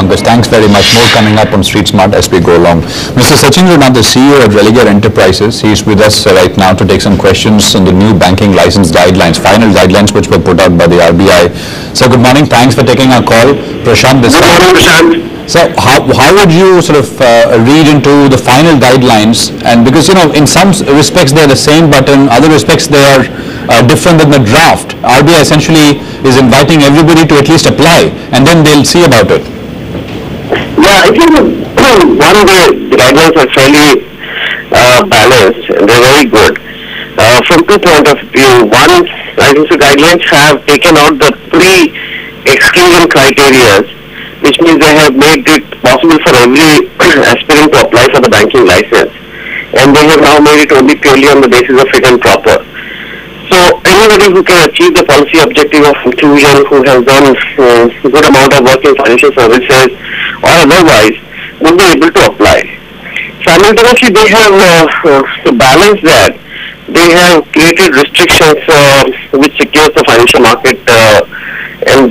Pankaj. Thanks very much. More coming up on Street Smart as we go along. Mr. Shachindra Nath, the CEO at Religare Enterprises, he's with us right now to take some questions on the new banking license guidelines, final guidelines which were put out by the RBI. So good morning. Thanks for taking our call. Prashant this time. Good morning, Prashant. So how would you sort of read into the final guidelines? And because, you know, in some respects they're the same, but in other respects they are different than the draft. RBI essentially is inviting everybody to at least apply, and then they'll see about it. Yeah, I think one of the guidelines are fairly balanced, and they're very good. From two points of view. One, I think the guidelines have taken out the pre-exclusion criteria, which means they have made it possible for every aspirant to apply for the banking license, and they have now made it only purely on the basis of fit and proper. So anybody who can achieve the policy objective of inclusion, who has done a good amount of work in financial services or otherwise, would be able to apply. Simultaneously, they have to balance that. They have created restrictions which secures the financial market and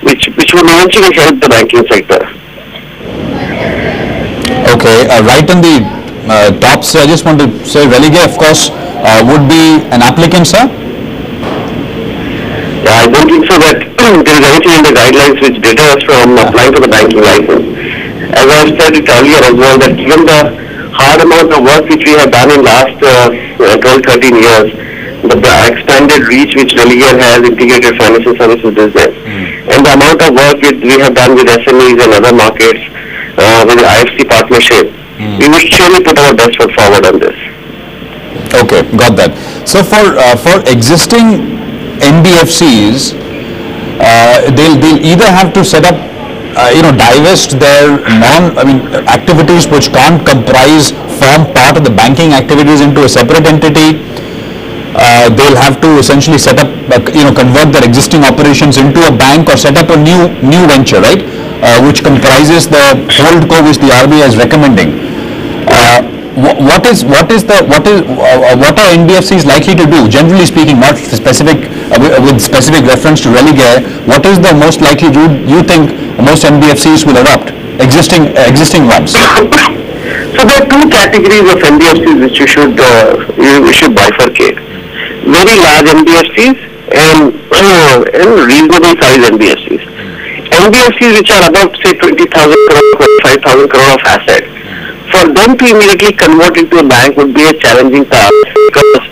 which would eventually help the banking sector. Okay, right on the top, sir, I just want to say Religare, of course, would be an applicant, sir? Yeah, I don't think so that there is anything in the guidelines which deters from applying for the banking license. As I have said it earlier as well, that given the hard amount of work which we have done in last 12-13 years, the expanded reach which Religare has integrated financial services business, and the amount of work we have done with SMEs and other markets with the IFC partnership, we will surely put our best foot forward on this. Okay, got that. So for existing NBFCs, they'll either have to set up, divest their activities which can't form part of the banking activities into a separate entity. They'll have to essentially set up, convert their existing operations into a bank or set up a new venture, right? Which comprises the holdco which the RBI is recommending. What are NBFCs likely to do? Generally speaking, not specific with specific reference to Religare. What is the most likely route you think most NBFCs will adopt? Existing ones. So there are two categories of NBFCs which you should bifurcate. Very large NBFCs and reasonable size NBFCs. NBFCs which are about say 20,000 crore, 25,000 crore of assets. For them to immediately convert into a bank would be a challenging task, because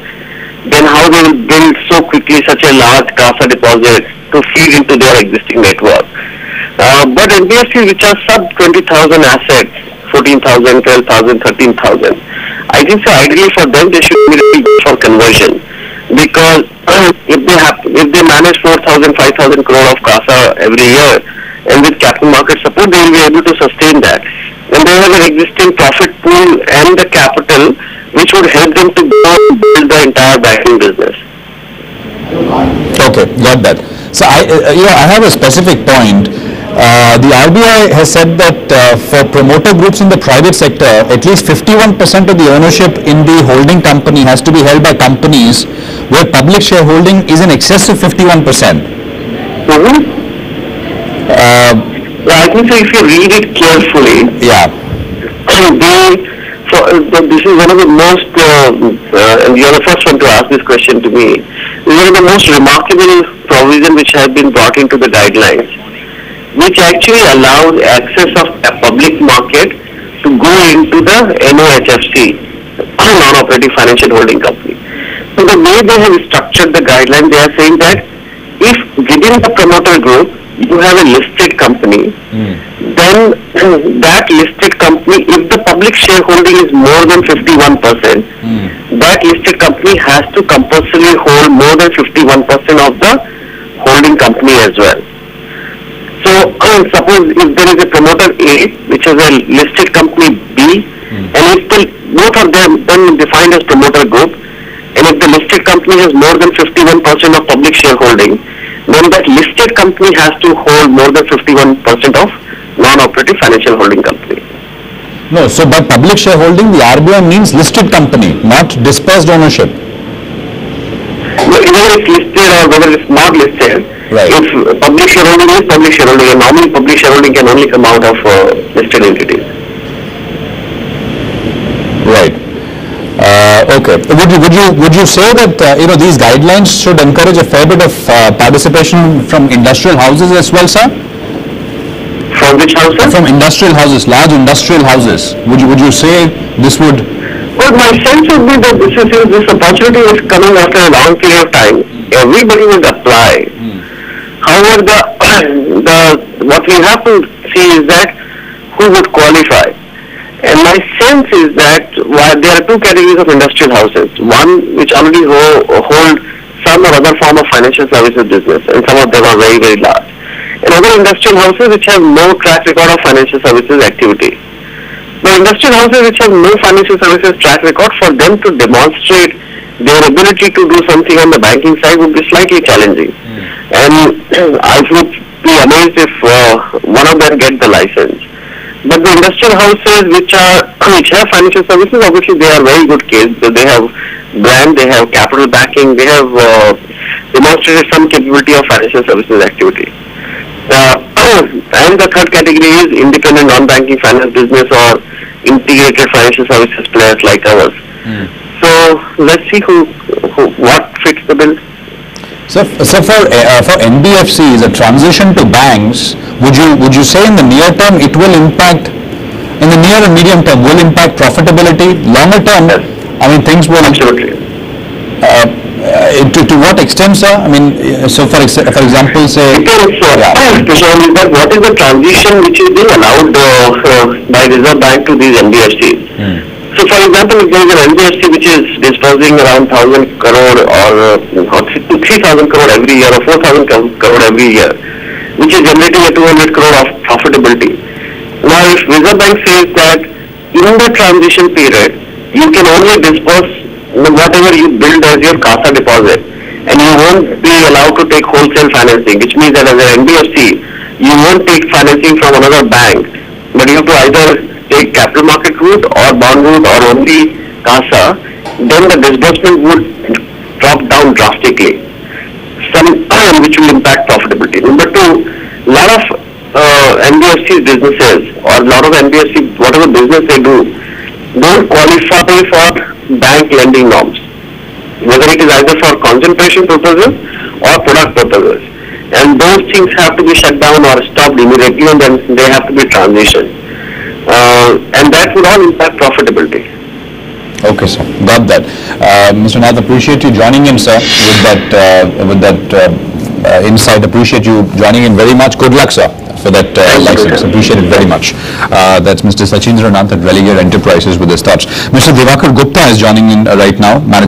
then how they will build so quickly such a large CASA deposit to feed into their existing network. But NBFCs which are sub 20,000 assets, 14,000, 12,000, 13,000, I think so ideally for them they should immediately go for conversion, because if they manage 4,000, 5,000 crore of CASA every year, and with capital market support they will be able to sustain that. And they have an existing profit pool and the capital which would help them to go and build the entire banking business. Okay, got that. So I have a specific point. The RBI has said that for promoter groups in the private sector, at least 51% of the ownership in the holding company has to be held by companies where public shareholding is in excess of 51%. I think so if you read it carefully, this is one of the most, and you're the first one to ask this question to me, this is one of the most remarkable provisions which have been brought into the guidelines, which actually allows access of a public market to go into the NOHFC, non-operative financial holding company. So the way they have structured the guideline, they are saying that if within the promoter group you have a listed company, then that listed company, if the public shareholding is more than 51%, that listed company has to compulsorily hold more than 51% of the holding company as well. So suppose if there is a promoter A which has a listed company B, and if both of them then defined as promoter group, and if the listed company has more than 51% of public shareholding, then that listed company has to hold more than 51% of non-operative financial holding company. No, so by public shareholding, the RBI means listed company, not dispersed ownership. No, either it's listed or whether it's not listed, Right. If public shareholding is public shareholding, and normally public shareholding can only come out of listed entities. Right. Okay. Would you say that these guidelines should encourage a fair bit of participation from industrial houses as well, sir? From which houses? From industrial houses, large industrial houses. Would you say this would? Well, my sense would be that this opportunity is coming after a long period of time. Everybody will apply. However, what we have to see is that who would qualify. And my sense is that there are two categories of industrial houses. One which already hold some or other form of financial services business, and some of them are very, very large. And other industrial houses which have no track record of financial services activity. The industrial houses which have no financial services track record, for them to demonstrate their ability to do something on the banking side would be slightly challenging. And I would be amazed if one of them get the license. But the industrial houses which have financial services, obviously they are very good case. They have brand, they have capital backing, they have demonstrated some capability of financial services activity. And the third category is independent non-banking finance business or integrated financial services players like ours. So let's see what fits the bill. So for NBFCs, a transition to banks, would you say in the near term it will impact, in the near and medium term will impact profitability? Longer term, Yes. I mean things will. Absolutely. To what extent, sir? I mean, so for example, say. Question is that what is the transition which is being allowed by Reserve Bank to these NBFCs? So, for example, if there is an NBFC which is disbursing around 1,000 crore or 3,000 crore every year or 4,000 crore every year, which is generating a 200 crore of profitability. Now, if Reserve Bank says that in the transition period, you can only disburse whatever you build as your CASA deposit, and you won't be allowed to take wholesale financing, which means that as an NBFC, you won't take financing from another bank, but you have to either take capital market route or bond route or only CASA, then the disbursement would drop down drastically, which will impact profitability. Number two, a lot of NBFC businesses or a lot of NBFC, whatever business they do, don't qualify for bank lending norms, whether it is either for concentration purposes or product purposes. And those things have to be shut down or stopped immediately, and then they have to be transitioned. And that would all impact profitability. Okay, sir. Got that. Mr. Nath, appreciate you joining in, sir, with that insight. Appreciate you joining in very much. Good luck, sir, for that license. Appreciate it very much. That's Mr. Shachindra Nath at Religare Enterprises with his thoughts. Mr. Divakar Gupta is joining in right now, Managing